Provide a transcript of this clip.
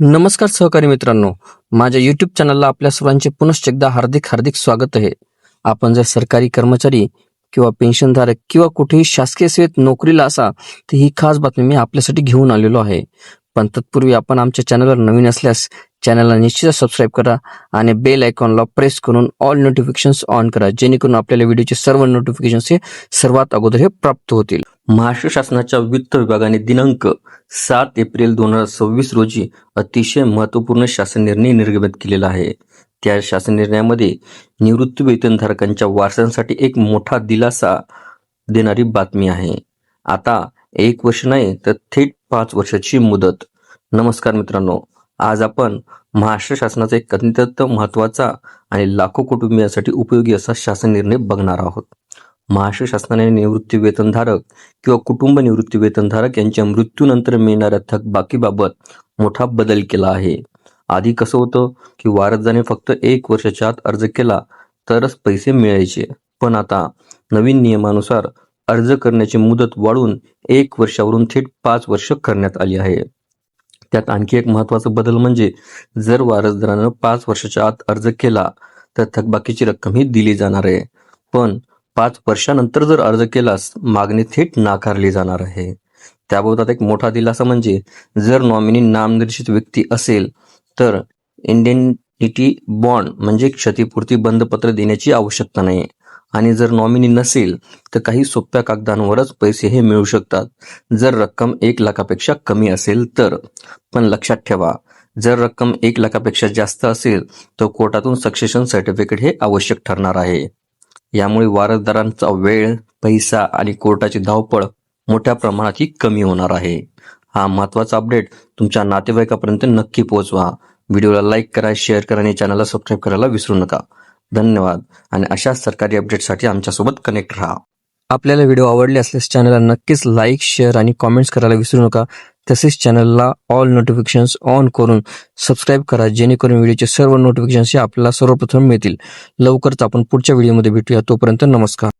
नमस्कार सहकारी मित्रांनो, माझ्या YouTube चॅनलला आपल्या सर्वांचे पुनश्च एकदा हार्दिक स्वागत आहे. आपण जर सरकारी कर्मचारी किंवा पेन्शनधारक किंवा कुठेही शासकीय सेवेत नोकरीला असा तर ही खास बातमी मी आपल्यासाठी घेऊन आलेलो आहे. पण तत्पूर्वी आपण आमच्या चॅनलवर नवीन असल्यास चॅनलला निश्चित सबस्क्राईब करा आणि बेल आयकॉनला प्रेस करून ऑल नोटिफिकेशन्स ऑन करा, जेणेकरून आपल्याला व्हिडिओचे सर्व नोटिफिकेशन्स हे सर्वात अगोदर हे प्राप्त होतील. महाराष्ट्र शासनाच्या वित्त विभागाने दिनांक 7 एप्रिल 2026 रोजी अतिशय महत्त्वपूर्ण शासन निर्णय निर्गमित केलेला आहे. त्या शासन निर्णयामध्ये निवृत्ती वेतनधारकांच्या वारसांसाठी एक मोठा दिलासा देणारी बातमी आहे. आता 1 वर्ष नाही तर थेट 5 वर्षाची मुदत. नमस्कार मित्रांनो, आज आपण महाराष्ट्र शासनाचा एक अत्यंत महत्त्वाचा आणि लाखो कुटुंबियांसाठी उपयोगी असा शासन निर्णय बघणार आहोत. महाराष्ट्र शासनाने निवृत्ती वेतनधारक किंवा कुटुंब निवृत्ती वेतनधारक यांच्या मृत्यूनंतर मिळणाऱ्या थकबाकीबाबत मोठा बदल केला आहे. आधी कसं होतं की वारसदाराने फक्त 1 वर्षाच्या आत अर्ज केला तरच पैसे मिळायचे, पण आता नवीन नियमानुसार अर्ज करण्याची मुदत वाढवून 1 वर्षावरून थेट 5 वर्ष करण्यात आली आहे. त्यात आणखी एक महत्त्वाचा बदल म्हणजे जर वारसदारानं 5 वर्षाच्या आत अर्ज केला तर थकबाकीची रक्कम ही दिली जाणार आहे, पण 5 वर्षानंतर जर अर्ज केलास मागणी थेट नाकारली जाणार आहे. त्याबाबत एक मोठा दिलासा म्हणजे जर नॉमिनी नामनिर्देशित व्यक्ती असेल तर इंडेंनिटी बॉन्ड म्हणजे क्षतिपूर्ती बंधपत्र देण्याची आवश्यकता नाही, आणि जर नॉमिनी नसेल तर काही सोप्या कागदांवरच पैसे हे मिळू शकतात जर रक्कम 1 लाखापेक्षा कमी असेल तर. पण लक्षात ठेवा, जर रक्कम 1 लाखापेक्षा जास्त असेल तर कोर्टातून सक्सेशन सर्टिफिकेट हे आवश्यक ठरणार आहे. यामुळे वारसदारांचा वेळ, पैसा आणि कोर्टाची धावपळ मोठ्या प्रमाणात ही कमी होणार आहे. हा महत्त्वाचा अपडेट तुमच्या नातेवाईकापर्यंत नक्की पोहोचवा. व्हिडिओला लाईक करा, शेअर करा आणि चॅनलला सबस्क्राईब करायला विसरू नका. धन्यवाद. आणि अशाच सरकारी अपडेटसाठी आमच्यासोबत कनेक्ट राहा. आपल्याला व्हिडिओ आवडले असल्यास चॅनलला नक्कीच लाईक, शेअर आणि कॉमेंट्स करायला विसरू नका. तसेच चॅनलला ऑल नोटिफिकेशन्स ऑन करून सबस्क्राईब करा, जेणेकरून व्हिडिओचे सर्व नोटिफिकेशन्स हे आपल्याला सर्वप्रथम मिळतील. लवकरच आपण पुढच्या व्हिडिओमध्ये भेटूया. तोपर्यंत नमस्कार.